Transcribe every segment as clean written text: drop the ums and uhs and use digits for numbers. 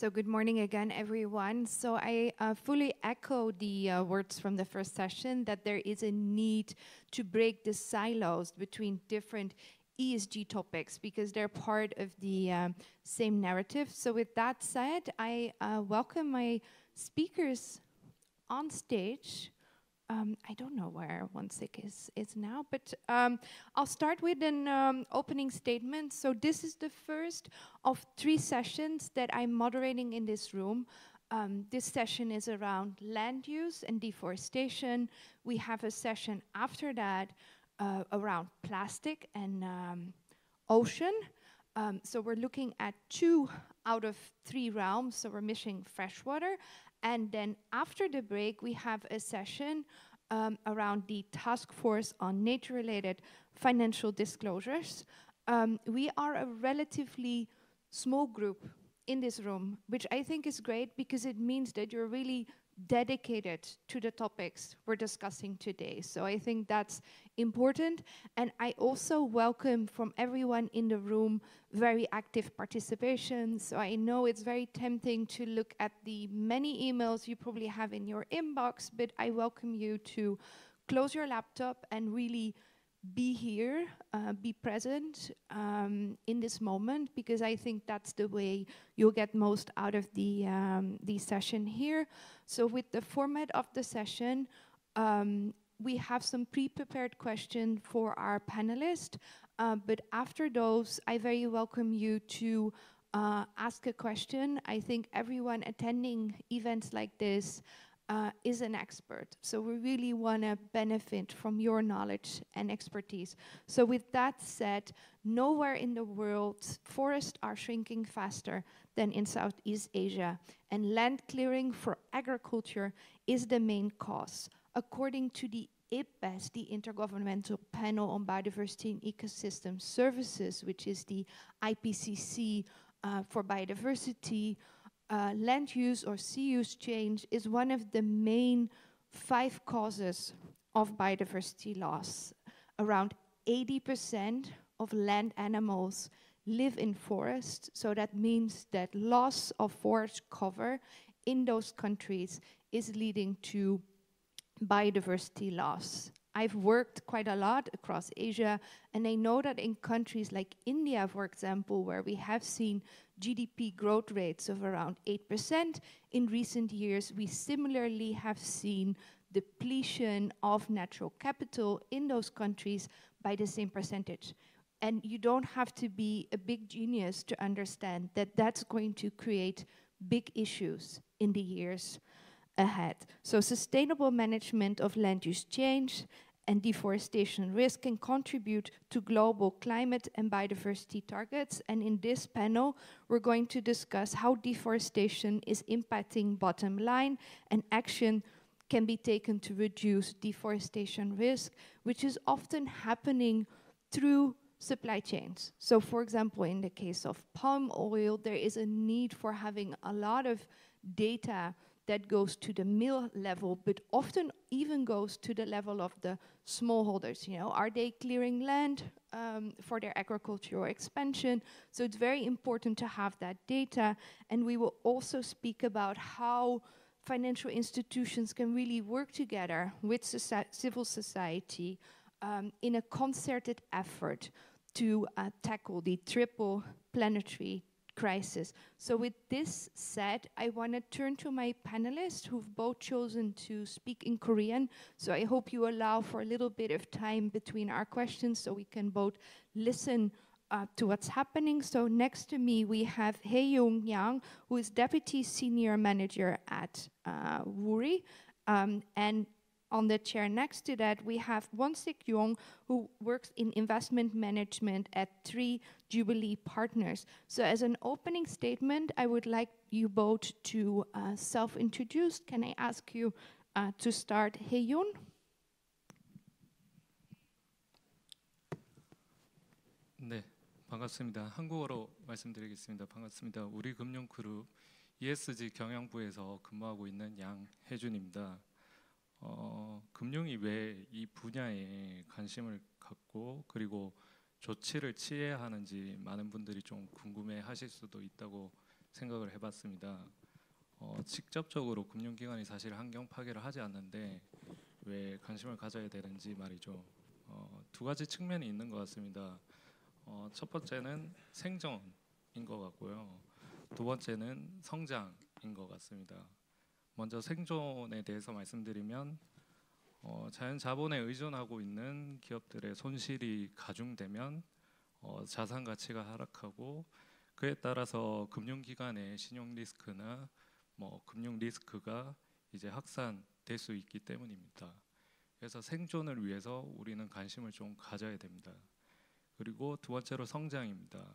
So good morning again, everyone. So I fully echo the words from the first session that there is a need to break the silos between different ESG topics because they're part of the same narrative. So with that said, I welcome my speakers on stage. I don't know where Wonsik is now, but I'll start with an opening statement. So this is the first of 3 sessions that I'm moderating in this room. This session is around land use and deforestation. We have a session after that around plastic and ocean. So we're looking at 2 out of 3 realms, so we're missing freshwater. And then after the break, we have a session around the task force on nature-related financial disclosures. We are a relatively small group in this room, which I think is great because it means that you're really dedicated to the topics we're discussing today. So I think that's important. And I also welcome from everyone in the room very active participation. So I know it's very tempting to look at the many emails you probably have in your inbox, but I welcome you to close your laptop and really be here, be present in this moment, because I think that's the way you'll get most out of the session here. So with the format of the session, we have some pre-prepared questions for our panelists, but after those, I very welcome you to ask a question. I think everyone attending events like this is an expert. So we really want to benefit from your knowledge and expertise. So with that said, nowhere in the world forests are shrinking faster than in Southeast Asia, and land clearing for agriculture is the main cause. According to the IPBES, the Intergovernmental Panel on Biodiversity and Ecosystem Services, which is the IPCC for biodiversity, land use or sea use change is one of the main 5 causes of biodiversity loss. Around 80% of land animals live in forests, so that means that loss of forest cover in those countries is leading to biodiversity loss. I've worked quite a lot across Asia, and I know that in countries like India, for example, where we have seen GDP growth rates of around 8%, in recent years, we similarly have seen depletion of natural capital in those countries by the same percentage. And you don't have to be a big genius to understand that that's going to create big issues in the years ahead. So sustainable management of land use change and deforestation risk can contribute to global climate and biodiversity targets. And in this panel, we're going to discuss how deforestation is impacting bottom line and action can be taken to reduce deforestation risk, which is often happening through supply chains. So for example, in the case of palm oil, there is a need for having a lot of data that goes to the mill level, but often even goes to the level of the smallholders. You know, are they clearing land for their agricultural expansion? So it's very important to have that data. And we will also speak about how financial institutions can really work together with civil society in a concerted effort to tackle the triple planetary crisis. So with this said, I want to turn to my panelists who've both chosen to speak in Korean. So I hope you allow for a little bit of time between our questions so we can both listen to what's happening. So next to me, we have Hae-Young Yang, who is Deputy Senior Manager at WURI. And on the chair next to that, we have Wonsik Yong, who works in investment management at 3 Jubilee Partners. So as an opening statement, I would like you both to self-introduce. Can I ask you to start, Hae-Yoon? 네, 반갑습니다. 한국어로 말씀드리겠습니다. 반갑습니다. 우리금융그룹 ESG 경영부에서 근무하고 있는 양혜준입니다. 금융이 왜 이 분야에 관심을 갖고 그리고 조치를 취해야 하는지 많은 분들이 좀 궁금해 하실 수도 있다고 생각을 해봤습니다. 직접적으로 금융기관이 사실 환경 파괴를 하지 않는데 왜 관심을 가져야 되는지 말이죠. 두 가지 측면이 있는 것 같습니다. 첫 번째는 생존인 것 같고요. 두 번째는 성장인 것 같습니다. 먼저 생존에 대해서 말씀드리면 자연 자본에 의존하고 있는 기업들의 손실이 가중되면 자산 가치가 하락하고 그에 따라서 금융기관의 신용 리스크나 금융 리스크가 이제 확산될 수 있기 때문입니다. 그래서 생존을 위해서 우리는 관심을 좀 가져야 됩니다. 그리고 두 번째로 성장입니다.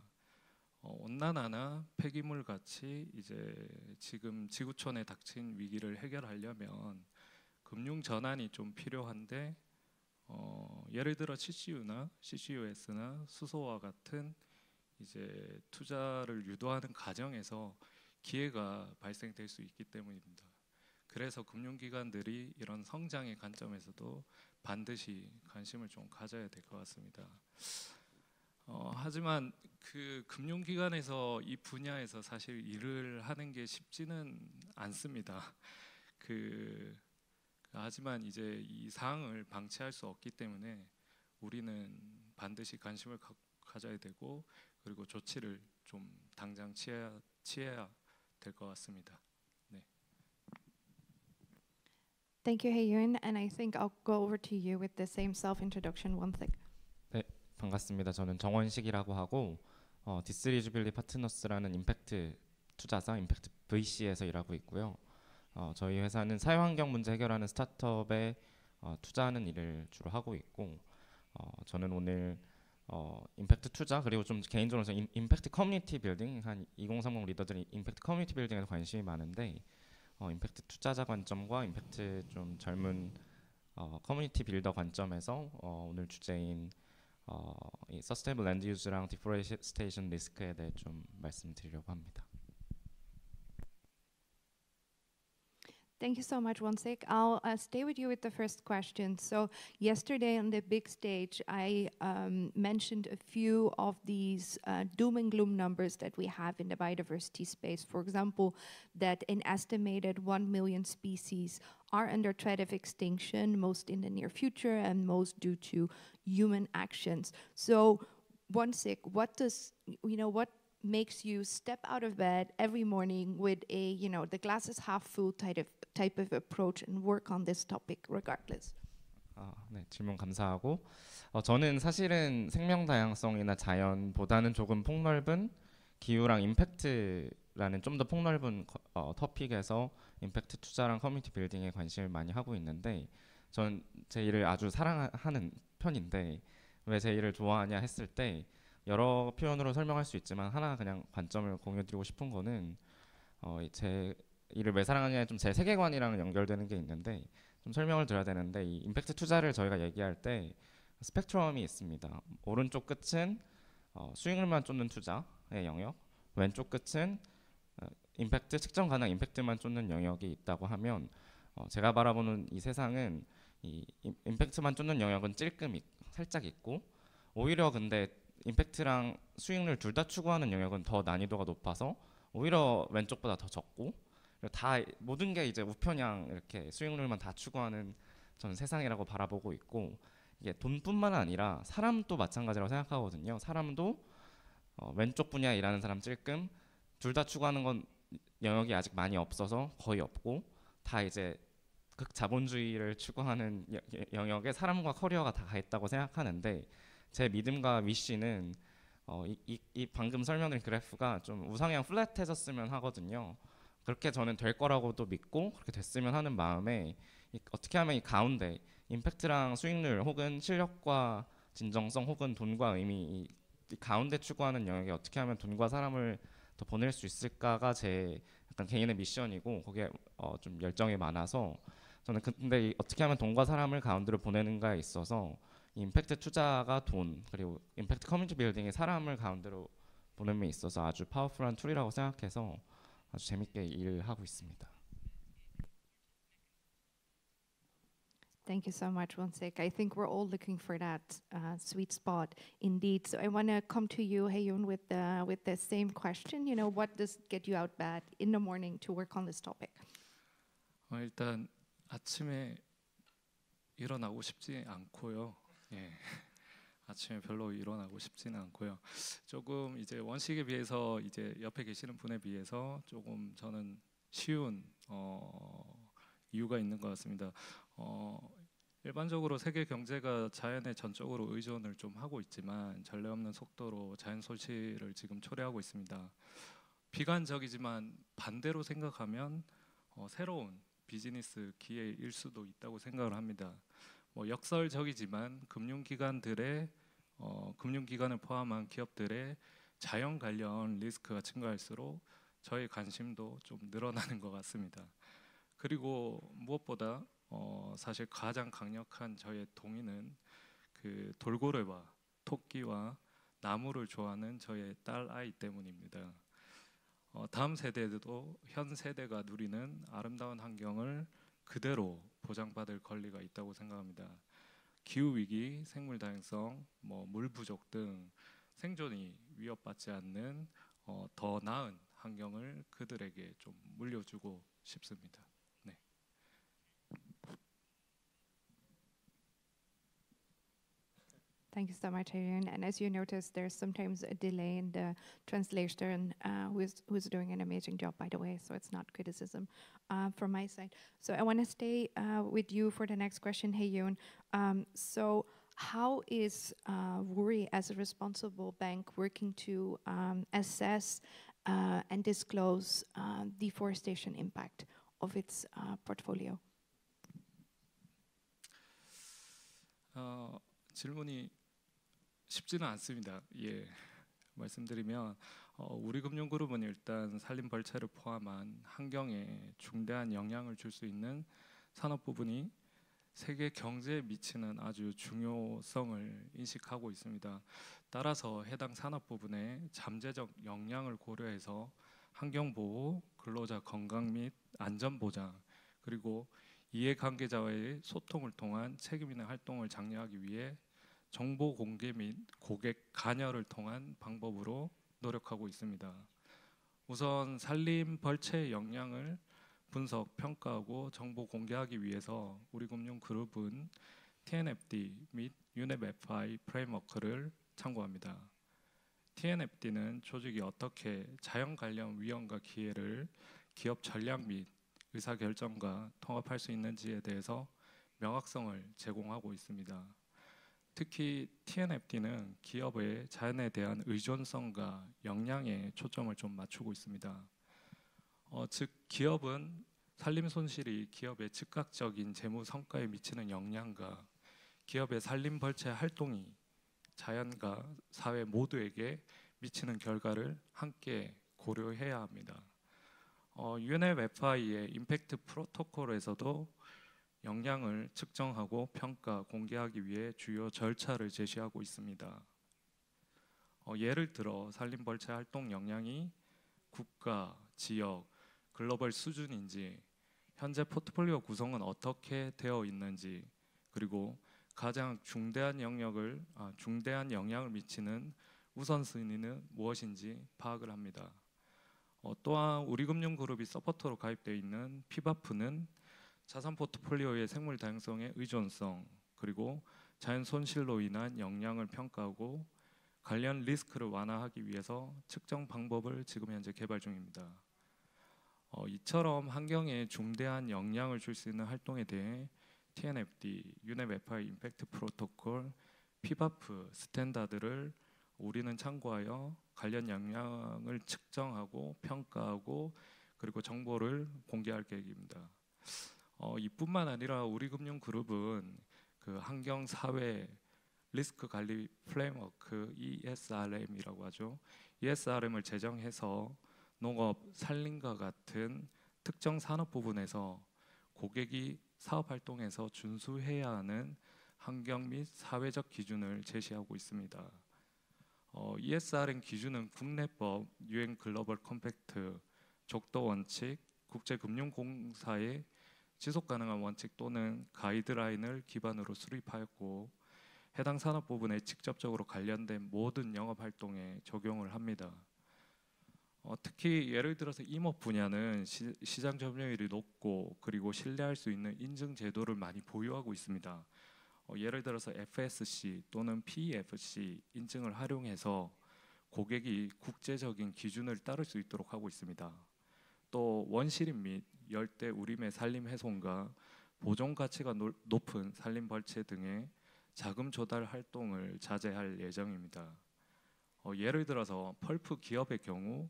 온난화나 폐기물 같이 이제 지금 지구촌에 닥친 위기를 해결하려면 금융 전환이 좀 필요한데 예를 들어 CCU나 CCUS나 수소와 같은 이제 투자를 유도하는 과정에서 기회가 발생될 수 있기 때문입니다. 그래서 금융기관들이 이런 성장의 관점에서도 반드시 관심을 좀 가져야 될 것 같습니다. 하지만 그 금융기관에서 이 분야에서 사실 일을 하는 게 쉽지는 않습니다. 하지만 이제 이 사항을 방치할 수 없기 때문에 우리는 반드시 관심을 가져야 되고 그리고 조치를 좀 당장 취해야 될 것 같습니다. 네. Thank you, Hae-yoon, and I think I'll go over to you with the same self-introduction one thing. 네, 반갑습니다. 저는 정원식이라고 하고 디스리즈빌리 파트너스라는 임팩트 투자사 임팩트 VC에서 일하고 있고요. 저희 회사는 사회환경 문제 해결하는 스타트업에 투자하는 일을 주로 하고 있고 저는 오늘 임팩트 투자 그리고 좀 개인적으로 임팩트 커뮤니티 빌딩 한 2030 리더들이 임팩트 커뮤니티 빌딩에 관심이 많은데 임팩트 투자자 관점과 임팩트 좀 젊은 커뮤니티 빌더 관점에서 오늘 주제인 이 서스테이블 랜드 유즈랑 디포레스테이션 리스크에 대해 좀 말씀드리려고 합니다. Thank you so much, Wonsik. I'll stay with you with the first question. So yesterday on the big stage, I mentioned a few of these doom and gloom numbers that we have in the biodiversity space. For example, that an estimated 1 million species are under threat of extinction, most in the near future and most due to human actions. So Wonsik, what makes you step out of bed every morning with the glass is half full type of approach and work on this topic regardless? 네, 질문 감사하고 저는 사실은 생명 다양성이나 자연보다는 조금 폭넓은 기후랑 임팩트라는 좀 더 폭넓은 토픽에서 임팩트 투자랑 커뮤니티 빌딩에 관심을 많이 하고 있는데 전 제 일을 아주 사랑하는 편인데 왜 제 일을 좋아하냐 했을 때 여러 표현으로 설명할 수 있지만 하나 그냥 관점을 공유드리고 싶은 거는 제 일을 왜 사랑하냐에 좀 제 세계관이랑 연결되는 게 있는데 좀 설명을 드려야 되는데 이 임팩트 투자를 저희가 얘기할 때 스펙트럼이 있습니다. 오른쪽 끝은 수익률만 쫓는 투자의 영역, 왼쪽 끝은 임팩트 측정 가능 임팩트만 쫓는 영역이 있다고 하면 제가 바라보는 이 세상은 이 임팩트만 쫓는 영역은 찔끔 살짝 있고 오히려 근데 임팩트랑 수익률 둘 다 추구하는 영역은 더 난이도가 높아서 오히려 왼쪽보다 더 적고 다 모든 게 이제 우편향 이렇게 수익률만 다 추구하는 저는 세상이라고 바라보고 있고 이게 돈뿐만 아니라 사람도 마찬가지라고 생각하거든요. 사람도 왼쪽 분야에 일하는 사람 찔끔 둘 다 추구하는 건 영역이 아직 많이 없어서 거의 없고 다 이제 극자본주의를 추구하는 영역에 사람과 커리어가 다 가 있다고 생각하는데 제 믿음과 위시는 이 방금 설명드린 그래프가 좀 우상향 플랫해졌으면 하거든요. 그렇게 저는 될 거라고도 믿고 그렇게 됐으면 하는 마음에 어떻게 하면 이 가운데 임팩트랑 수익률 혹은 실력과 진정성 혹은 돈과 의미 이 가운데 추구하는 영역에 어떻게 하면 돈과 사람을 더 보낼 수 있을까가 제 약간 개인의 미션이고 거기에 좀 열정이 많아서 저는 근데 어떻게 하면 돈과 사람을 가운데로 보내는가에 있어서 임팩트 투자가 돈 그리고 임팩트 커뮤니티 빌딩이 사람을 가운데로 보냄에 있어서 아주 파워풀한 툴이라고 생각해서 아주 재밌게 일하고 있습니다. Thank you so much, Wonsik. I think we're all looking for that sweet spot, indeed. So I want to come to you, Hae-yoon, with the same question. You know, what does get you out bed in the morning to work on this topic? 일단 아침에 일어나고 싶지 않고요. 예. 아침에 별로 일어나고 싶지는 않고요. 조금 이제 원식에 비해서 이제 옆에 계시는 분에 비해서 조금 저는 쉬운 이유가 있는 것 같습니다. 일반적으로 세계 경제가 자연에 전적으로 의존을 좀 하고 있지만 전례 없는 속도로 자연 손실을 지금 초래하고 있습니다. 비관적이지만 반대로 생각하면 새로운 비즈니스 기회일 수도 있다고 생각을 합니다. 역설적이지만 금융기관을 포함한 기업들의 자연 관련 리스크가 증가할수록 저의 관심도 좀 늘어나는 것 같습니다. 그리고 무엇보다 사실 가장 강력한 저의 동의는 그 돌고래와 토끼와 나무를 좋아하는 저의 딸 아이 때문입니다. 다음 세대도 현 세대가 누리는 아름다운 환경을 그대로 보장받을 권리가 있다고 생각합니다. 기후 위기, 생물 다양성, 물 부족 등 생존이 위협받지 않는 더 나은 환경을 그들에게 좀 물려주고 싶습니다. 네. Thank you so much, Hae-yoon. And as you notice, there's sometimes a delay in the translation, who's doing an amazing job, by the way, so it's not criticism from my side. So I want to stay with you for the next question, Hae-yoon. So how is Woori, as a responsible bank, working to assess and disclose deforestation impact of its portfolio? 질문이 쉽지는 않습니다. 예, 말씀드리면 우리금융그룹은 일단 산림벌채를 포함한 환경에 중대한 영향을 줄 수 있는 산업 부분이 세계 경제에 미치는 아주 중요성을 인식하고 있습니다. 따라서 해당 산업 부분의 잠재적 역량을 고려해서 환경보호, 근로자 건강 및 안전 보장, 그리고 이해관계자와의 소통을 통한 책임 있는 활동을 장려하기 위해 정보 공개 및 고객 관여를 통한 방법으로 노력하고 있습니다. 우선 산림 벌채의 역량을 분석, 평가하고 정보 공개하기 위해서 우리금융그룹은 TNFD 및 UNEP-FI 프레임워크를 참고합니다. TNFD는 조직이 어떻게 자연 관련 위험과 기회를 기업 전략 및 의사결정과 통합할 수 있는지에 대해서 명확성을 제공하고 있습니다. 특히 TNFD는 기업의 자연에 대한 의존성과 역량에 초점을 좀 맞추고 있습니다. 즉 기업은 산림 손실이 기업의 즉각적인 재무 성과에 미치는 영향과 기업의 산림 벌채 활동이 자연과 사회 모두에게 미치는 결과를 함께 고려해야 합니다. UNEP-FI의 임팩트 프로토콜에서도 역량을 측정하고 평가, 공개하기 위해 주요 절차를 제시하고 있습니다. 예를 들어 산림벌채 활동 역량이 국가, 지역, 글로벌 수준인지, 현재 포트폴리오 구성은 어떻게 되어 있는지, 그리고 가장 중대한 영향을 미치는 우선순위는 무엇인지 파악을 합니다. 또한 우리금융그룹이 서포터로 가입되어 있는 피바프는 자산 포트폴리오의 생물 다양성의 의존성, 그리고 자연 손실로 인한 영향을 평가하고 관련 리스크를 완화하기 위해서 측정 방법을 지금 현재 개발 중입니다. 이처럼 환경에 중대한 영향을 줄 수 있는 활동에 대해 TNFD, UNEP-FI 임팩트 프로토콜, 피바프 스탠다드를 우리는 참고하여 관련 영향을 측정하고 평가하고 그리고 정보를 공개할 계획입니다. 이뿐만 아니라 우리금융그룹은 그 환경사회 리스크 관리 프레임워크 ESRM이라고 하죠. ESRM을 제정해서 농업, 산림과 같은 특정 산업 부분에서 고객이 사업 활동에서 준수해야 하는 환경 및 사회적 기준을 제시하고 있습니다. ESRM 기준은 국내법, UN 글로벌 컴팩트, 족도 원칙, 국제금융공사의 지속 가능한 원칙 또는 가이드라인을 기반으로 수립하였고 해당 산업 부분에 직접적으로 관련된 모든 영업 활동에 적용을 합니다. 특히 예를 들어서 임업 분야는 시장 점유율이 높고 그리고 신뢰할 수 있는 인증 제도를 많이 보유하고 있습니다. 예를 들어서 FSC 또는 PEFC 인증을 활용해서 고객이 국제적인 기준을 따를 수 있도록 하고 있습니다. 또 원시림 및 열대 우림의 산림 훼손과 보존 가치가 높은 산림 벌채 등의 자금 조달 활동을 자제할 예정입니다. 예를 들어서 펄프 기업의 경우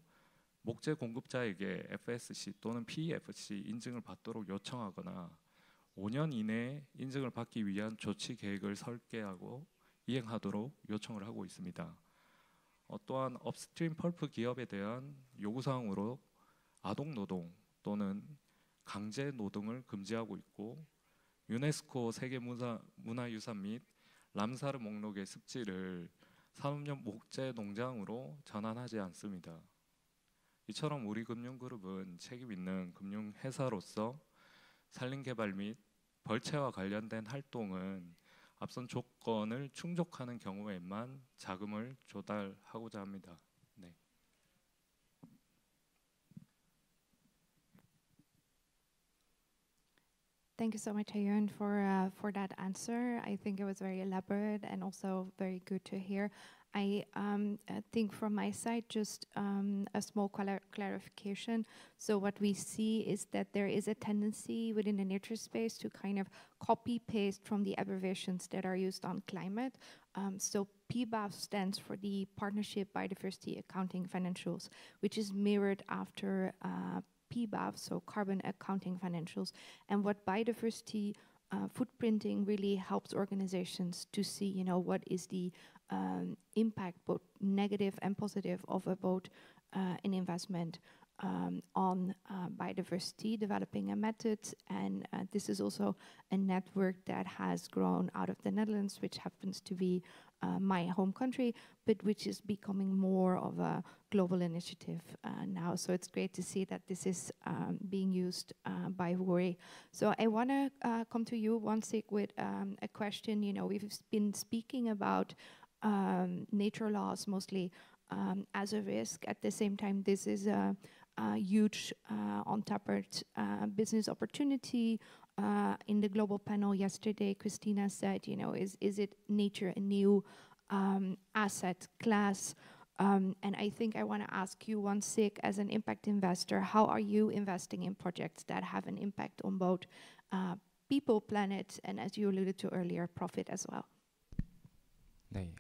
목재 공급자에게 FSC 또는 PEFC 인증을 받도록 요청하거나 5년 이내에 인증을 받기 위한 조치 계획을 설계하고 이행하도록 요청을 하고 있습니다. 또한 업스트림 펄프 기업에 대한 요구사항으로 아동노동 또는 강제노동을 금지하고 있고 유네스코 세계문화유산 및 람사르 목록의 습지를 산업용 목재 농장으로 전환하지 않습니다. 이처럼 우리 금융그룹은 책임 있는 금융회사로서 산림개발 및 벌채와 관련된 활동은 앞선 조건을 충족하는 경우에만 자금을 조달하고자 합니다. 네. Thank you so much, Hyun, for that answer. I think it was very elaborate and also very good to hear. I think from my side, just a small clarification. So what we see is that there is a tendency within the nature space to kind of copy paste from the abbreviations that are used on climate. So PBAF stands for the Partnership Biodiversity Accounting Financials, which is mirrored after PBAF, so Carbon Accounting Financials. And what biodiversity footprinting really helps organizations to see, you know, what is the impact, both negative and positive, of about an investment on biodiversity, developing a method. And this is also a network that has grown out of the Netherlands, which happens to be my home country, but which is becoming more of a global initiative now. So it's great to see that this is being used by WORI. So I want to come to you, Wansik, with a question. You know, we've been speaking about nature laws mostly as a risk. At the same time, this is a huge untapped business opportunity. In the global panel yesterday, Christina said, you know, is it nature a new asset class? And I think I want to ask you, Wansik, as an impact investor, how are you investing in projects that have an impact on both people, planet, and as you alluded to earlier, profit as well? 네,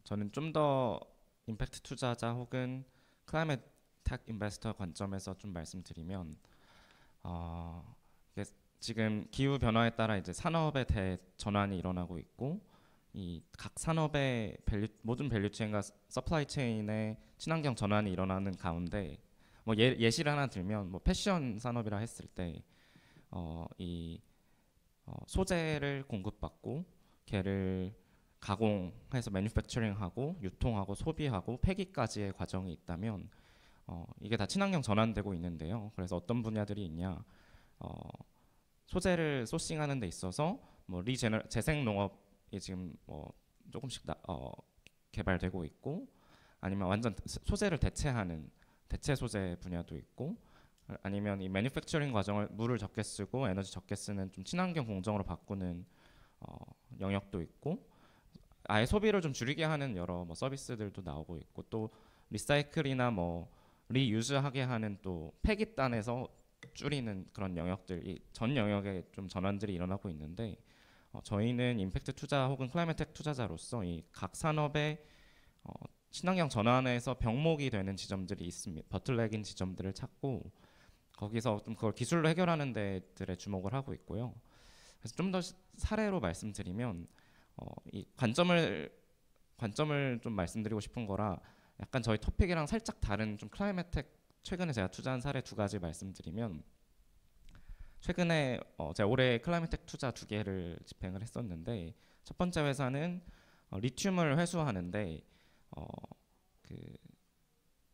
저는 좀 더 임팩트 투자자 혹은 클라이밋 텍 인베스터 관점에서 좀 말씀드리면, 이게 지금 기후 변화에 따라 이제 산업의 대전환이 일어나고 있고, 이 각 산업의 모든 밸류체인과 서플라이 체인의 친환경 전환이 일어나는 가운데, 뭐 예시를 하나 들면, 뭐 패션 산업이라 했을 때, 소재를 공급받고 걔를 가공해서 매뉴팩처링하고 유통하고 소비하고 폐기까지의 과정이 있다면 이게 다 친환경 전환되고 있는데요. 그래서 어떤 분야들이 있냐, 소재를 소싱하는 데 있어서 뭐 재생 농업이 지금 뭐 조금씩 개발되고 있고, 아니면 완전 소재를 대체하는 대체 소재 분야도 있고, 아니면 이 매뉴팩처링 과정을 물을 적게 쓰고 에너지 적게 쓰는 좀 친환경 공정으로 바꾸는 영역도 있고, 아예 소비를 좀 줄이게 하는 여러 뭐 서비스들도 나오고 있고, 또 리사이클이나 뭐 리유즈하게 하는 또 폐기단에서 줄이는 그런 영역들, 이 전 영역에 좀 전환들이 일어나고 있는데, 저희는 임팩트 투자 혹은 클라이맥텍 투자자로서 이 각 산업의 친환경 전환에서 병목이 되는 지점들이 있습니다. 버틀렉인 지점들을 찾고 거기서 좀 그걸 기술로 해결하는 데들에 주목을 하고 있고요. 그래서 좀 더 사례로 말씀드리면, 이 관점을 좀 말씀드리고 싶은 거라 약간 저희 토픽이랑 살짝 다른 좀 클라이맥텍 최근에 제가 투자한 사례 두 가지 말씀드리면, 최근에 제가 올해 클라이맥텍 투자 2개를 집행을 했었는데, 첫 번째 회사는 리튬을 회수하는데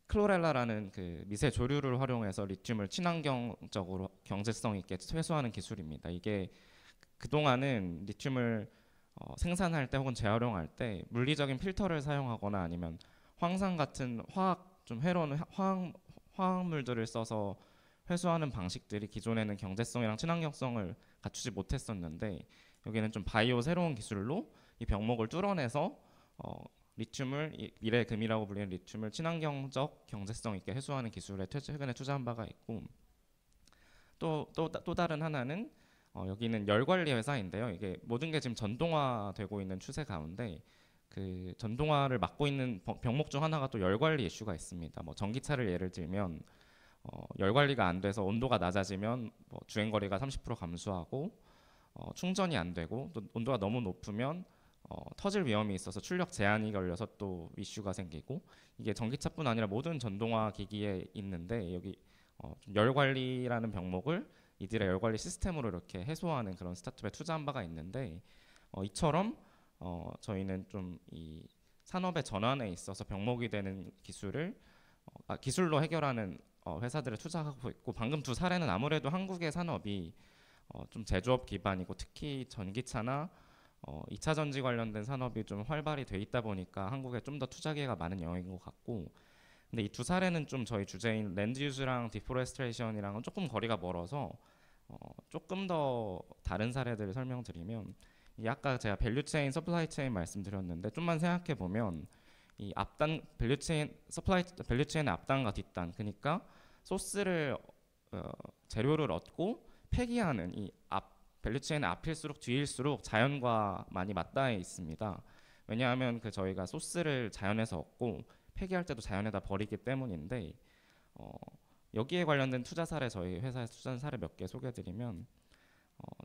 클로렐라라는 그 미세 조류를 활용해서 리튬을 친환경적으로 경제성 있게 회수하는 기술입니다. 이게 그동안은 리튬을 생산할 때 혹은 재활용할 때 물리적인 필터를 사용하거나 아니면 황산 같은 좀 해로운 화학물들을 써서 회수하는 방식들이 기존에는 경제성이랑 친환경성을 갖추지 못했었는데, 여기는 좀 바이오 새로운 기술로 이 병목을 뚫어내서 리튬을 미래의 금이라고 불리는 리튬을 친환경적 경제성 있게 회수하는 기술에 최근에 투자한 바가 있고, 또 다른 하나는 여기는 열 관리 회사인데요. 이게 모든 게 지금 전동화되고 있는 추세 가운데 그 전동화를 막고 있는 병목 중 하나가 또 열 관리 이슈가 있습니다. 뭐 전기차를 예를 들면 열 관리가 안 돼서 온도가 낮아지면 뭐 주행 거리가 30% 감소하고 충전이 안 되고, 또 온도가 너무 높으면 터질 위험이 있어서 출력 제한이 걸려서 또 이슈가 생기고, 이게 전기차뿐 아니라 모든 전동화 기기에 있는데, 여기 열 관리라는 병목을 이들의 열 관리 시스템으로 이렇게 해소하는 그런 스타트업에 투자한 바가 있는데, 이처럼 저희는 좀 이 산업의 전환에 있어서 병목이 되는 기술로 해결하는 회사들에 투자하고 있고, 방금 두 사례는 아무래도 한국의 산업이 좀 제조업 기반이고 특히 전기차나 2차 전지 관련된 산업이 좀 활발히 돼 있다 보니까 한국에 좀 더 투자 기회가 많은 영역인 것 같고, 근데 이 두 사례는 좀 저희 주제인 랜드 유즈랑 디포레스트레이션이랑은 조금 거리가 멀어서 조금 더 다른 사례들을 설명드리면, 이 아까 제가 밸류체인, 서플라이체인 말씀드렸는데, 좀만 생각해 보면 이 앞단 밸류체인의 앞단과 뒷단, 그러니까 소스를 재료를 얻고 폐기하는 이 밸류체인의 앞일수록 뒤일수록 자연과 많이 맞닿아 있습니다. 왜냐하면 저희가 소스를 자연에서 얻고 폐기할 때도 자연에다 버리기 때문인데, 여기에 관련된 투자 사례, 저희 회사에서 투자한 사례 몇 개 소개해드리면,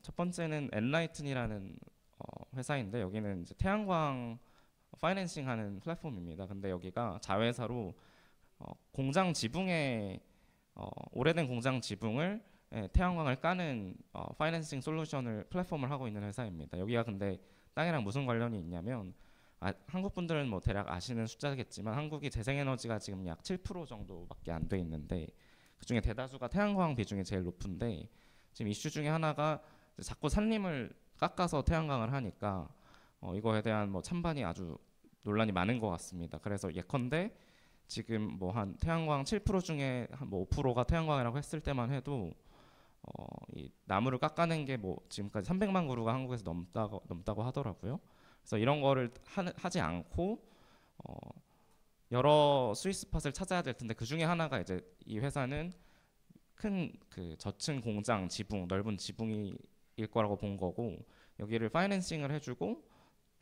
첫 번째는 엔라이튼이라는 회사인데, 여기는 이제 태양광 파이낸싱하는 플랫폼입니다. 근데 여기가 자회사로 공장 지붕에 오래된 공장 지붕을 태양광을 까는 파이낸싱 솔루션을 플랫폼을 하고 있는 회사입니다. 여기가 근데 땅이랑 무슨 관련이 있냐면, 한국 분들은 뭐 대략 아시는 숫자겠지만 한국이 재생에너지가 지금 약 7% 정도밖에 안 돼 있는데, 그중에 대다수가 태양광 비중이 제일 높은데, 지금 이슈 중에 하나가 자꾸 산림을 깎아서 태양광을 하니까 이거에 대한 뭐 찬반이 아주 논란이 많은 것 같습니다. 그래서 예컨대 지금 뭐 한 태양광 7% 중에 한 뭐 5%가 태양광이라고 했을 때만 해도 이 나무를 깎아낸 게 뭐 지금까지 300만 그루가 한국에서 넘다고 하더라고요. 그래서 이런 거를 하지 않고 여러 스윗 스팟을 찾아야 될 텐데, 그 중에 하나가 이제 이 회사는 큰 그 저층 공장 지붕, 넓은 지붕일 거라고 본 거고, 여기를 파이낸싱을 해주고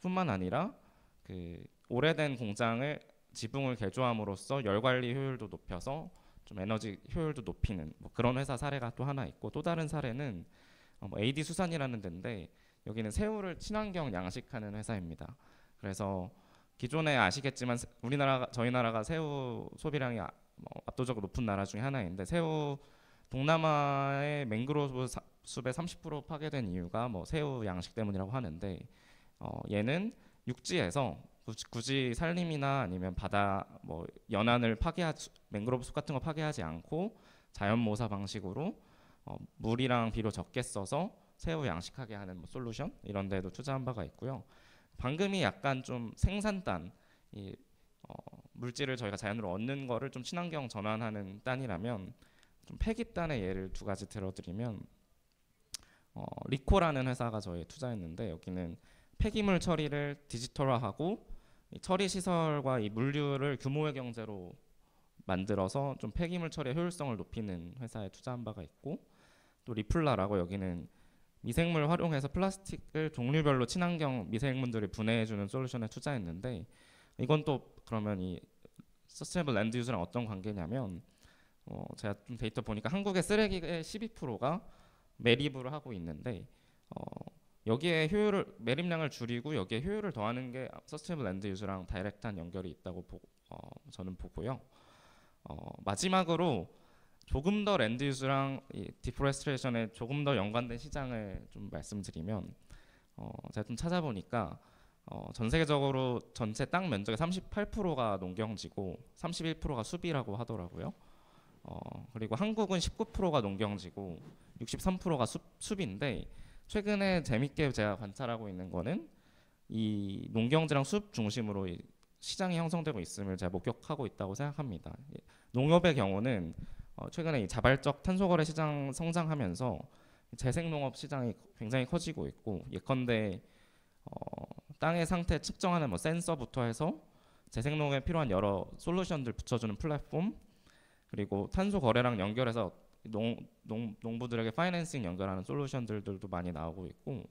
뿐만 아니라 그 오래된 공장을 지붕을 개조함으로써 열 관리 효율도 높여서 좀 에너지 효율도 높이는 뭐 그런 회사 사례가 또 하나 있고, 또 다른 사례는 뭐 AD 수산이라는 데인데, 여기는 새우를 친환경 양식하는 회사입니다. 그래서 기존에 아시겠지만 저희 나라가 새우 소비량이 압도적으로 높은 나라 중에 하나인데, 새우 동남아의 맹그로브 숲의 30% 파괴된 이유가 뭐 새우 양식 때문이라고 하는데, 얘는 육지에서 굳이 산림이나 아니면 바다 뭐 연안을 맹그로브 숲 같은 거 파괴하지 않고 자연 모사 방식으로 물이랑 비료 적게 써서 새우 양식하게 하는 뭐 솔루션, 이런 데도 투자한 바가 있고요. 방금이 약간 좀 생산단, 물질을 저희가 자연으로 얻는 거를 좀 친환경 전환하는 단이라면, 좀 폐기단의 예를 두 가지 들어드리면, 리코라는 회사가 저희 투자했는데, 여기는 폐기물 처리를 디지털화하고 이 처리 시설과 이 물류를 규모의 경제로 만들어서 좀 폐기물 처리의 효율성을 높이는 회사에 투자한 바가 있고, 또 리플라라고, 여기는 미생물 활용해서 플라스틱을 종류별로 친환경 미생물들을 분해해주는 솔루션에 투자했는데, 이건 또 그러면 이 서스테이너블 랜드 유즈랑 어떤 관계냐면, 제가 좀 데이터 보니까 한국의 쓰레기의 12%가 매립을 하고 있는데, 여기에 매립량을 줄이고 여기에 효율을 더하는 게 서스테이너블 랜드 유즈랑 다이렉트한 연결이 있다고 저는 보고요. 마지막으로 조금 더 랜드 유즈랑 이 디포레스트레이션에 조금 더 연관된 시장을 좀 말씀드리면, 제가 좀 찾아보니까 전 세계적으로 전체 땅 면적의 38%가 농경지고 31%가 숲이라고 하더라고요. 그리고 한국은 19%가 농경지고 63%가 숲인데 최근에 재밌게 제가 관찰하고 있는 거는 이 농경지랑 숲 중심으로 이 시장이 형성되고 있음을 제가 목격하고 있다고 생각합니다. 농업의 경우는 최근에 이 자발적 탄소거래 시장 성장하면서 재생농업 시장이 굉장히 커지고 있고 예컨대 땅의 상태 측정하는 뭐 센서부터 해서 재생농에 필요한 여러 솔루션들 붙여주는 플랫폼 그리고 탄소 거래랑 연결해서 농부들에게 파이낸싱 연결하는 솔루션들도 많이 나오고 있고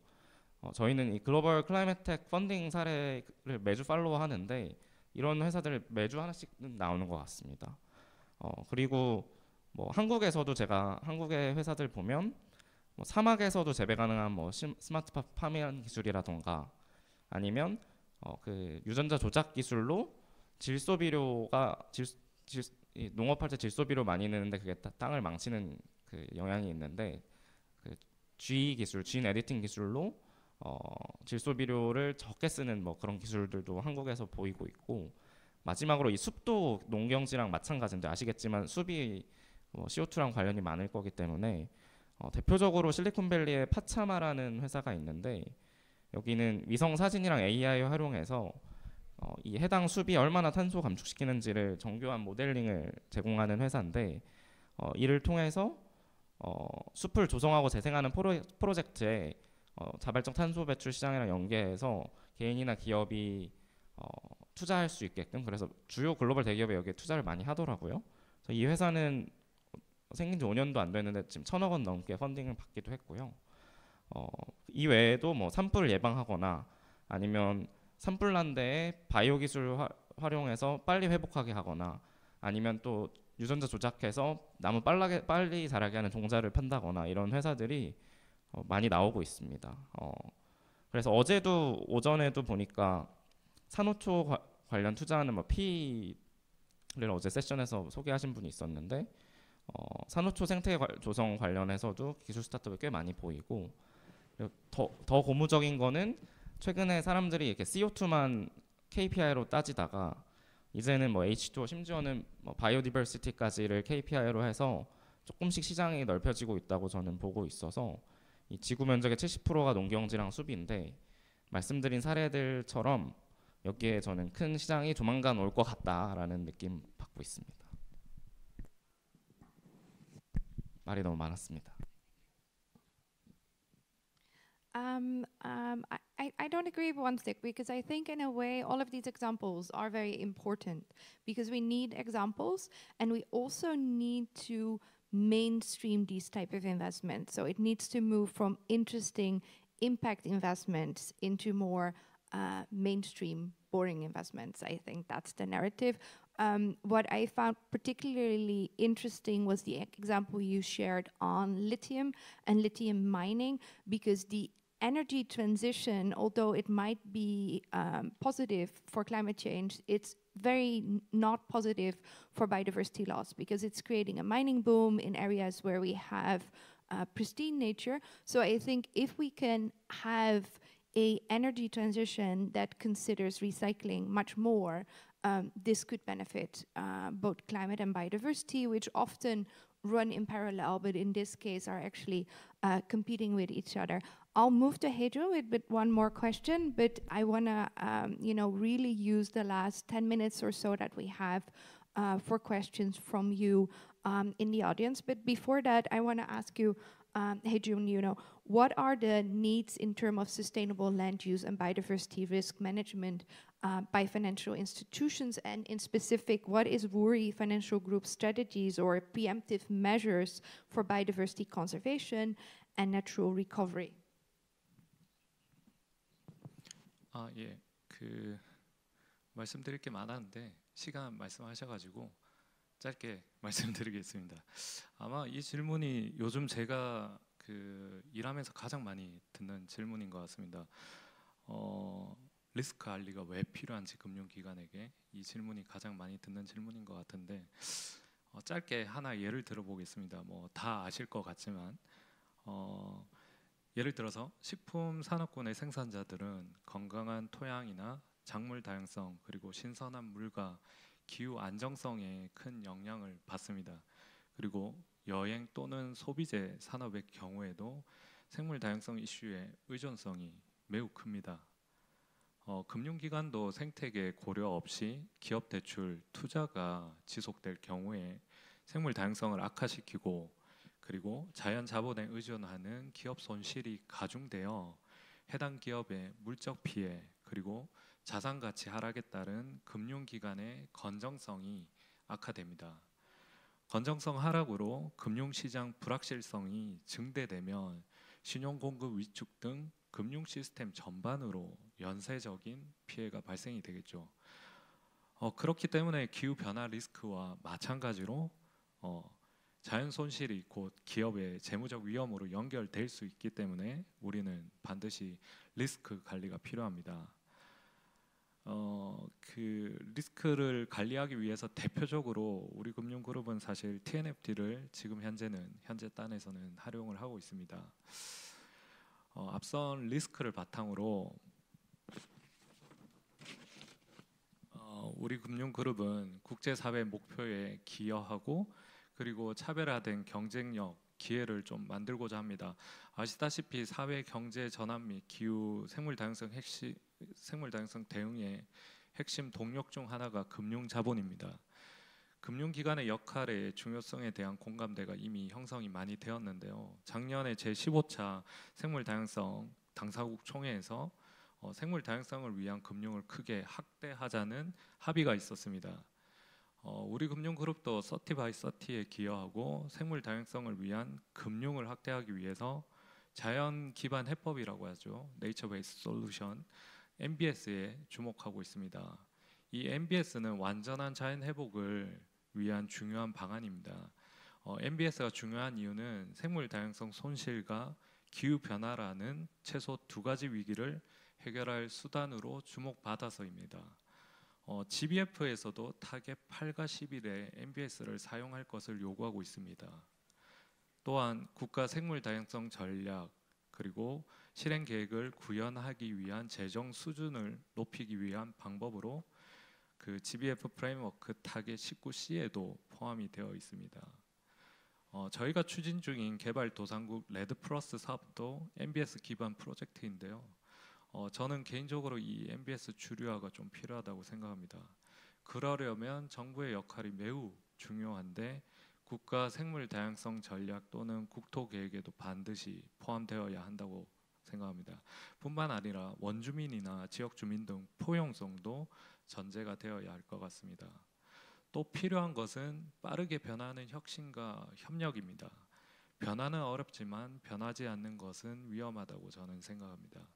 저희는 이 글로벌 클라이맥 테크 펀딩 사례를 매주 팔로우하는데 이런 회사들 매주 하나씩 나오는 것 같습니다. 그리고 뭐 한국에서도 제가 한국의 회사들 보면 뭐 사막에서도 재배 가능한 뭐 스마트 파밍 기술이라던가 아니면 그 유전자 조작 기술로 질소 비료가 농업할 때 질소 비료 많이 넣는데 그게 땅을 망치는 그 영향이 있는데 그 G 기술, 진 에디팅 기술로 질소 비료를 적게 쓰는 뭐 그런 기술들도 한국에서 보이고 있고 마지막으로 이 숲도 농경지랑 마찬가지인데 아시겠지만 숲이 뭐 CO2랑 관련이 많을 거기 때문에 대표적으로 실리콘밸리에 파차마라는 회사가 있는데 여기는 위성 사진이랑 AI 활용해서 이 해당 숲이 얼마나 탄소 감축시키는지를 정교한 모델링을 제공하는 회사인데 이를 통해서 숲을 조성하고 재생하는 프로젝트에 자발적 탄소 배출 시장이랑 연계해서 개인이나 기업이 투자할 수 있게끔 그래서 주요 글로벌 대기업에 여기에 투자를 많이 하더라고요. 그래서 이 회사는 생긴 지 5년도 안 됐는데 지금 1,000억 원 넘게 펀딩을 받기도 했고요. 이 외에도 뭐 산불 예방하거나 아니면 산불 난 데에 바이오 기술 활용해서 빨리 회복하게 하거나 아니면 또 유전자 조작해서 나무 빨리 자라게 하는 종자를 판다거나 이런 회사들이 많이 나오고 있습니다. 그래서 어제도 오전에도 보니까 산호초 관련 투자하는 뭐 P를 어제 세션에서 소개하신 분이 있었는데 산호초 생태 조성 관련해서도 기술 스타트업이 꽤 많이 보이고 더 고무적인 거는 최근에 사람들이 이렇게 CO2만 KPI로 따지다가 이제는 뭐 H2O 심지어는 뭐 바이오디버시티까지를 KPI로 해서 조금씩 시장이 넓혀지고 있다고 저는 보고 있어서 이 지구 면적의 70%가 농경지랑 숲인데 말씀드린 사례들처럼 여기에 저는 큰 시장이 조만간 올 것 같다라는 느낌 받고 있습니다. 말이 너무 많았습니다. I don't agree with one stick because I think in a way all of these examples are very important because we need examples and we also need to mainstream these type of investments. So it needs to move from interesting impact investments into more mainstream boring investments. I think that's the narrative. What I found particularly interesting was the example you shared on lithium and lithium mining, because the energy transition, although it might be positive for climate change, it's very not positive for biodiversity loss because it's creating a mining boom in areas where we have pristine nature. So I think if we can have a energy transition that considers recycling much more, this could benefit both climate and biodiversity, which often run in parallel, but in this case are actually competing with each other. I'll move to Hedro with one more question, but I want to, really use the last 10 minutes or so that we have for questions from you in the audience. But before that, I want to ask you, Hedro, what are the needs in terms of sustainable land use and biodiversity risk management by financial institutions, and in specific, what is Woori Financial Group's strategies or preemptive measures for biodiversity conservation and natural recovery? 예, 말씀드릴 게 많았는데 시간 말씀하셔가지고 짧게 말씀드리겠습니다. 아마 이 질문이 요즘 제가 일하면서 가장 많이 듣는 질문인 것 같습니다. 리스크 관리가 왜 필요한지 금융기관에게 이 질문이 가장 많이 듣는 질문인 것 같은데 짧게 하나 예를 들어보겠습니다. 뭐 다 아실 것 같지만 예를 들어서 식품 산업군의 생산자들은 건강한 토양이나 작물 다양성 그리고 신선한 물과 기후 안정성에 큰 영향을 받습니다. 그리고 여행 또는 소비재 산업의 경우에도 생물 다양성 이슈의 의존성이 매우 큽니다. 금융기관도 생태계 고려 없이 기업 대출, 투자가 지속될 경우에 생물 다양성을 악화시키고 그리고 자연 자본에 의존하는 기업 손실이 가중되어 해당 기업의 물적 피해 그리고 자산 가치 하락에 따른 금융기관의 건전성이 악화됩니다. 건전성 하락으로 금융시장 불확실성이 증대되면 신용공급 위축 등 금융 시스템 전반으로 연쇄적인 피해가 발생이 되겠죠. 그렇기 때문에 기후 변화 리스크와 마찬가지로 자연 손실이 곧 기업의 재무적 위험으로 연결될 수 있기 때문에 우리는 반드시 리스크 관리가 필요합니다. 그 리스크를 관리하기 위해서 대표적으로 우리 금융그룹은 사실 TNFD를 지금 현재 단에서는 활용을 하고 있습니다. 앞선 리스크를 바탕으로 우리 금융그룹은 국제사회 목표에 기여하고 그리고 차별화된 경쟁력, 기회를 좀 만들고자 합니다. 아시다시피 사회 경제 전환 및 기후 생물 다양성 대응의 핵심 동력 중 하나가 금융 자본입니다. 금융기관의 역할의 중요성에 대한 공감대가 이미 형성이 많이 되었는데요. 작년에 제15차 생물 다양성 당사국 총회에서 생물 다양성을 위한 금융을 크게 확대하자는 합의가 있었습니다. 우리 금융그룹도 30by30에 기여하고 생물 다양성을 위한 금융을 확대하기 위해서 자연 기반 해법이라고 하죠. Nature Based Solution, NBS에 주목하고 있습니다. 이 NBS는 완전한 자연 회복을 위한 중요한 방안입니다. NBS가 중요한 이유는 생물 다양성 손실과 기후 변화라는 최소 두 가지 위기를 해결할 수단으로 주목받아서입니다. GBF에서도 타겟 8과 11에 NBS를 사용할 것을 요구하고 있습니다. 또한 국가 생물 다양성 전략 그리고 실행 계획을 구현하기 위한 재정 수준을 높이기 위한 방법으로 그 GBF 프레임워크 타겟 19C에도 포함이 되어 있습니다. 저희가 추진 중인 개발도상국 레드플러스 사업도 NBS 기반 프로젝트인데요. 저는 개인적으로 이 NBS 주류화가 좀 필요하다고 생각합니다. 그러려면 정부의 역할이 매우 중요한데 국가 생물 다양성 전략 또는 국토 계획에도 반드시 포함되어야 한다고 생각합니다. 뿐만 아니라 원주민이나 지역 주민 등 포용성도 전제가 되어야 할 것 같습니다. 또 필요한 것은 빠르게 변화하는 혁신과 협력입니다. 변화는 어렵지만 변하지 않는 것은 위험하다고 저는 생각합니다.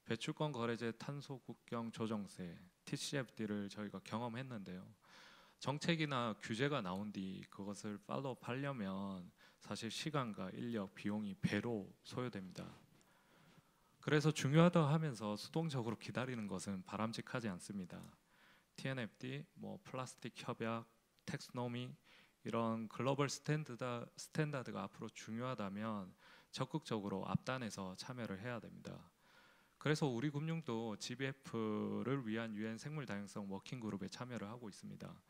배출권 거래제 탄소 국경 조정세 TCFD를 저희가 경험했는데요. 정책이나 규제가 나온 뒤 그것을 팔로우하려면 사실 시간과 인력, 비용이 배로 소요됩니다. 그래서 중요하다 하면서 수동적으로 기다리는 것은 바람직하지 않습니다. TNFD, 플라스틱 협약, 텍스노미 이런 글로벌 스탠다드가 앞으로 중요하다면 적극적으로 앞단에서 참여를 해야 됩니다. 그래서 우리 금융도 GBF를 위한 UN 생물 다양성 워킹 그룹에 참여를 하고 있습니다.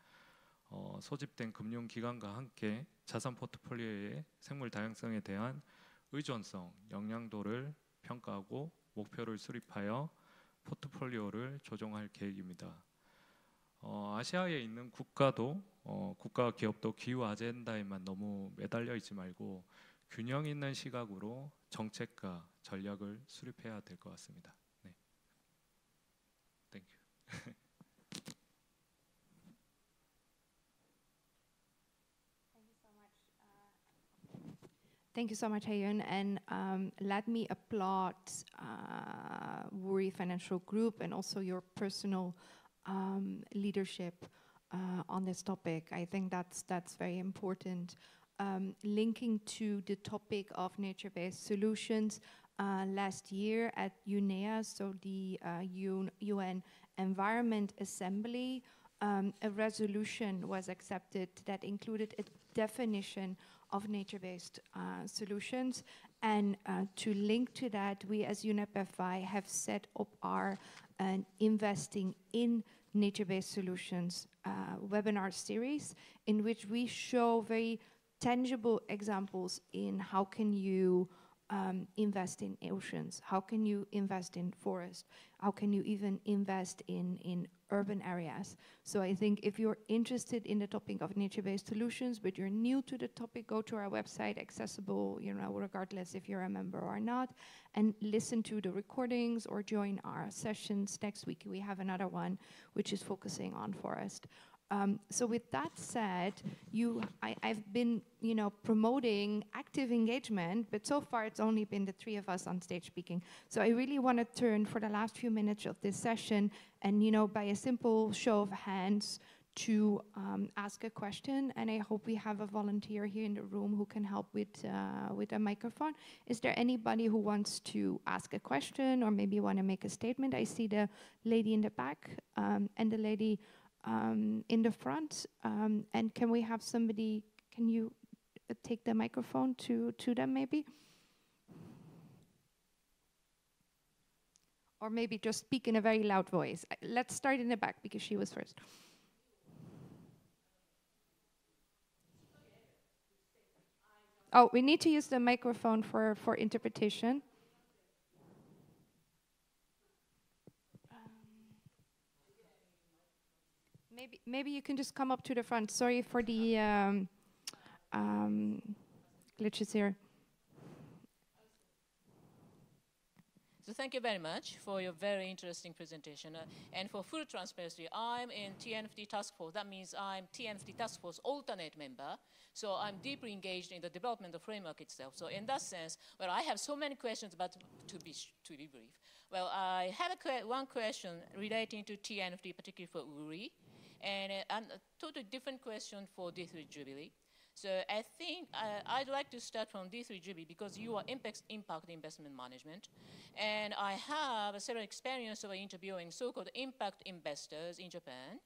소집된 금융기관과 함께 자산 포트폴리오의 생물 다양성에 대한 의존성, 영향도를 평가하고 목표를 수립하여 포트폴리오를 조정할 계획입니다. 아시아에 있는 국가도 국가와 기업도 기후 아젠다에만 너무 매달려 있지 말고 균형 있는 시각으로 정책과 전략을 수립해야 될 것 같습니다. 네. Thank you. Thank you so much, Haeun, and let me applaud Woori Financial Group and also your personal leadership on this topic. I think that's very important. Linking to the topic of nature-based solutions, last year at UNEA, so the UN Environment Assembly, a resolution was accepted that included a definition of nature-based solutions, And to link to that, we as UNEP-FI have set up our Investing in Nature-Based Solutions webinar series, in which we show very tangible examples in how can you invest in oceans, how can you invest in forest, how can you even invest in urban areas. So I think if you're interested in the topic of nature-based solutions, but you're new to the topic, go to our website, accessible, regardless if you're a member or not, and listen to the recordings or join our sessions. Next week we have another one which is focusing on forest. So with that said, I've been, promoting active engagement, but so far it's only been the three of us on stage speaking. So I really want to turn for the last few minutes of this session, and by a simple show of hands, to ask a question. And I hope we have a volunteer here in the room who can help with a microphone. Is there anybody who wants to ask a question or maybe want to make a statement? I see the lady in the back and the lady in the front, and can we have somebody, can you take the microphone to them maybe? Or maybe just speak in a very loud voice. Let's start in the back because she was first. Oh, we need to use the microphone for interpretation. Maybe you can just come up to the front. Sorry for the glitches here. So thank you very much for your very interesting presentation. And for full transparency, I'm in TNFD Task Force. That means I'm TNFD Task Force alternate member. So I'm deeply engaged in the development of the framework itself. So in that sense, well, I have so many questions, but to be brief. Well, I have one question relating to TNFD, particularly for WURI, and a totally different question for D3 Jubilee. So I think I'd like to start from D3 Jubilee because you are impact investment management. And I have a certain experience of interviewing so-called impact investors in Japan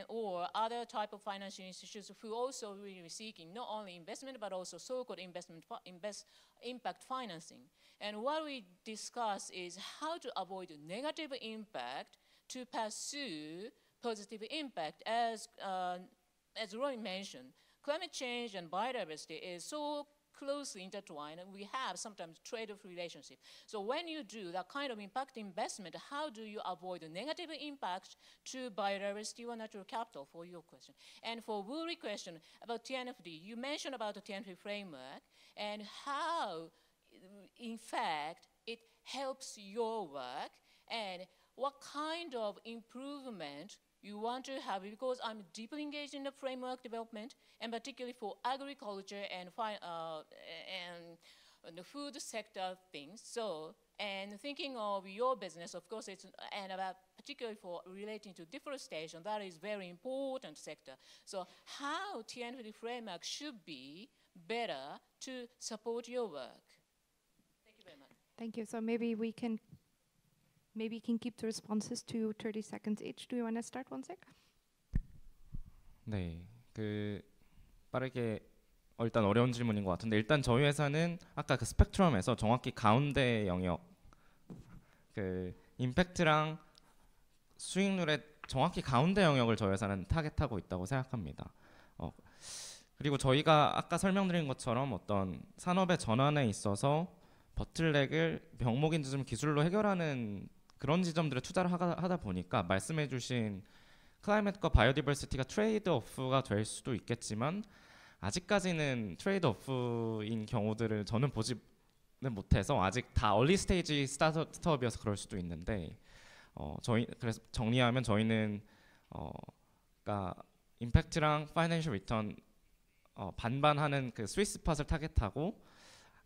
or other type of financial institutions who also really seeking not only investment but also so-called impact financing. And what we discuss is how to avoid negative impact to pursue positive impact. As Roy mentioned, climate change and biodiversity is so closely intertwined, and we have sometimes trade-off relationship. So when you do that kind of impact investment, how do you avoid the negative impact to biodiversity or natural capital, for your question? And for WURI question about TNFD, you mentioned about the TNFD framework and how, in fact, it helps your work and what kind of improvement you want to have, because I'm deeply engaged in the framework development, and particularly for agriculture and the food sector things. So, and thinking of your business, of course, and about particularly for relating to deforestation, that is very important sector. So how TNFD framework should be better to support your work? Thank you very much. Thank you. So maybe we can keep the responses to 30 seconds each. Do you want to start one sec? 네, 빠르게 일단 어려운 질문인 것 같은데, 일단 저희 회사는 아까 그 스펙트럼에서 정확히 가운데 영역, 임팩트랑 수익률의 정확히 가운데 영역을 저희 회사는 타겟하고 있다고 생각합니다. 그리고 저희가 아까 설명드린 것처럼 어떤 산업의 전환에 있어서 버틀넥을 병목인지즘 기술로 해결하는 그런 지점들에 투자를 하다 보니까 말씀해주신 클라이밋과 바이오디버시티가 트레이드 오프가 될 수도 있겠지만 아직까지는 트레이드 오프인 경우들을 저는 보지는 못해서 아직 다 얼리 스테이지 스타트업이어서 그럴 수도 있는데 그래서 정리하면 저희는 그러니까 임팩트랑 파이낸셜 리턴 반반하는 그 스위트 스팟을 타겟하고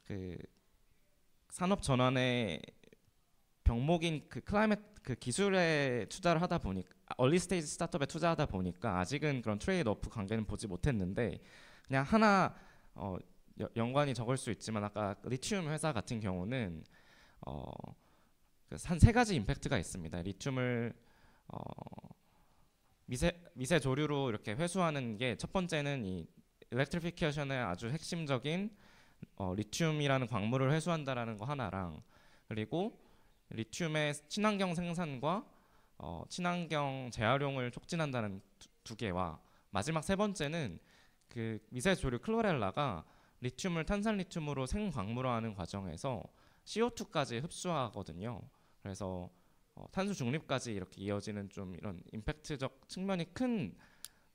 그 산업 전환의 병목인 그 클라이밋 그 기술에 투자를 하다 보니까 얼리 스테이지 스타트업에 투자하다 보니까 아직은 그런 트레이드 오프 관계는 보지 못했는데 그냥 하나 연관이 적을 수 있지만 아까 리튬 회사 같은 경우는 한 세 가지 임팩트가 있습니다. 리튬을 미세 조류로 이렇게 회수하는 게 첫 번째는 이 일렉트리피케이션의 아주 핵심적인 리튬이라는 광물을 회수한다라는 거 하나랑 그리고 리튬의 친환경 생산과 친환경 재활용을 촉진한다는 두 개와 마지막 세 번째는 그 미세 조류 클로렐라가 리튬을 탄산 리튬으로 생광물화하는 과정에서 CO2까지 흡수하거든요. 그래서 탄소 중립까지 이렇게 이어지는 좀 이런 임팩트적 측면이 큰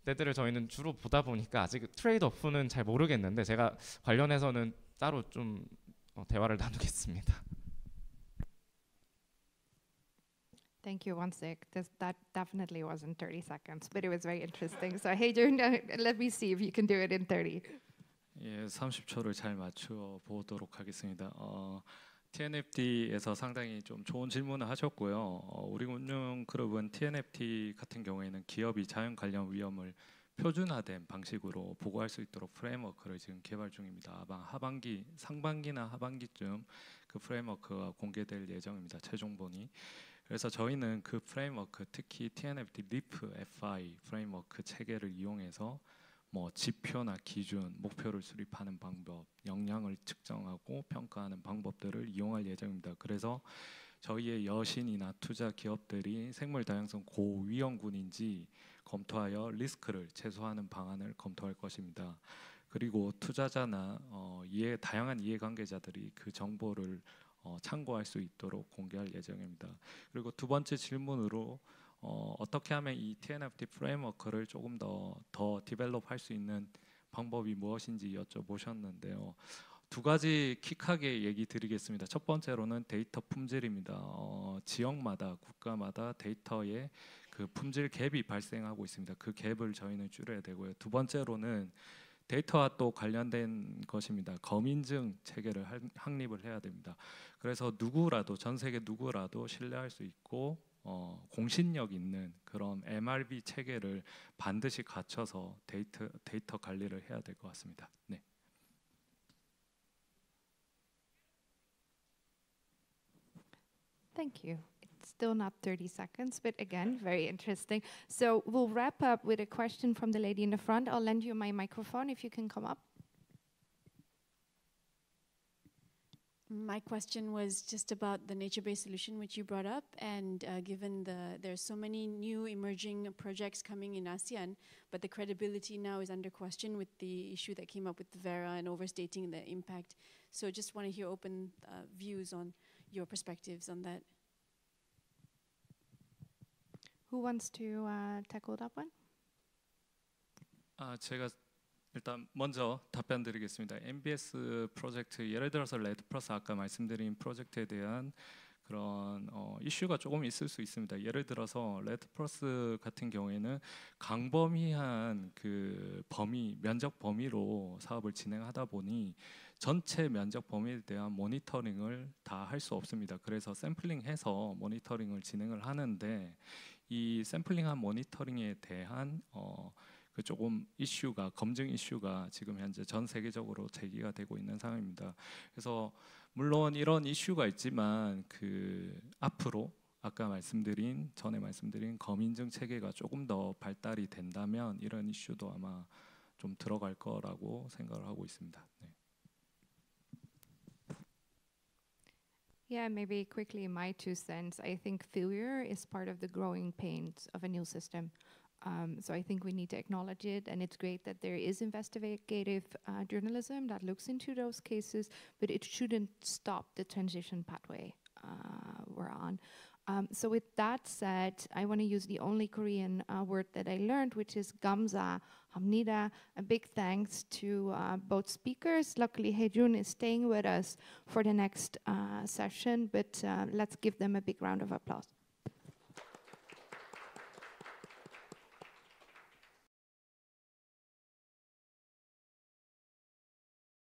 데들을 저희는 주로 보다 보니까 아직 트레이드 오프는 잘 모르겠는데 제가 관련해서는 따로 좀 대화를 나누겠습니다. Thank you, Wansik. That definitely wasn't 30 seconds, but it was very interesting. So, Haejun, let me see if you can do it in 30. 예, 30초를 잘 맞춰 보도록 하겠습니다. TNFD에서 상당히 좀 좋은 질문을 하셨고요. 우리 금융그룹은 TNFD 같은 경우에는 기업이 자연 관련 위험을 표준화된 방식으로 보고할 수 있도록 프레임워크를 지금 개발 중입니다. 아마 상반기나 하반기쯤 그 프레임워크가 공개될 예정입니다. 최종본이. 그래서 저희는 그 프레임워크, 특히 TNFD LEAP FI 프레임워크 체계를 이용해서 뭐 지표나 기준, 목표를 수립하는 방법, 역량을 측정하고 평가하는 방법들을 이용할 예정입니다. 그래서 저희의 여신이나 투자 기업들이 생물 다양성 고위험군인지 검토하여 리스크를 최소화하는 방안을 검토할 것입니다. 그리고 투자자나 다양한 이해관계자들이 그 정보를 참고할 수 있도록 공개할 예정입니다. 그리고 두 번째 질문으로 어떻게 하면 이 TNFD 프레임워크를 조금 더 디벨롭할 수 있는 방법이 무엇인지 여쭤보셨는데요. 두 가지 킥하게 얘기 드리겠습니다. 첫 번째로는 데이터 품질입니다. 지역마다 국가마다 데이터의 그 품질 갭이 발생하고 있습니다. 그 갭을 저희는 줄여야 되고요. 두 번째로는 데이터와 또 관련된 것입니다. 검인증 체계를 확립을 해야 됩니다. 그래서 누구라도 전 세계 누구라도 신뢰할 수 있고 공신력 있는 그런 MRB 체계를 반드시 갖춰서 데이터 관리를 해야 될 것 같습니다. 네. Thank you. It's still not 30 seconds, but again, very interesting. So we'll wrap up with a question from the lady in the front. I'll lend you my microphone if you can come up. My question was just about the nature-based solution which you brought up, and given there's so many new emerging projects coming in ASEAN, but the credibility now is under question with the issue that came up with Vera and overstating the impact. So just want to hear open views on your perspectives on that. Who wants to tackle that one? 제가 일단 먼저 답변 드리겠습니다. MBS 프로젝트 예를 들어서 레드플러스 아까 말씀드린 프로젝트에 대한 그런 이슈가 조금 있을 수 있습니다. 예를 들어서 레드플러스 같은 경우에는 광범위한 그 면적 범위로 사업을 진행하다 보니 전체 면적 범위에 대한 모니터링을 다 할 수 없습니다. 그래서 샘플링해서 모니터링을 진행을 하는데 이 샘플링한 모니터링에 대한 그 조금 검증 이슈가 지금 현재 전 세계적으로 제기가 되고 있는 상황입니다. 그래서 물론 이런 이슈가 있지만 그 앞으로 전에 말씀드린 검인증 체계가 조금 더 발달이 된다면 이런 이슈도 아마 좀 들어갈 거라고 생각을 하고 있습니다. 네. Yeah, maybe quickly my 2 cents. I think failure is part of the growing pains of a new system. So I think we need to acknowledge it, and it's great that there is investigative journalism that looks into those cases, but it shouldn't stop the transition pathway we're on. So with that said, I want to use the only Korean word that I learned, which is 감사, 합니다. A big thanks to both speakers. Luckily, Haejun is staying with us for the next session, but let's give them a big round of applause.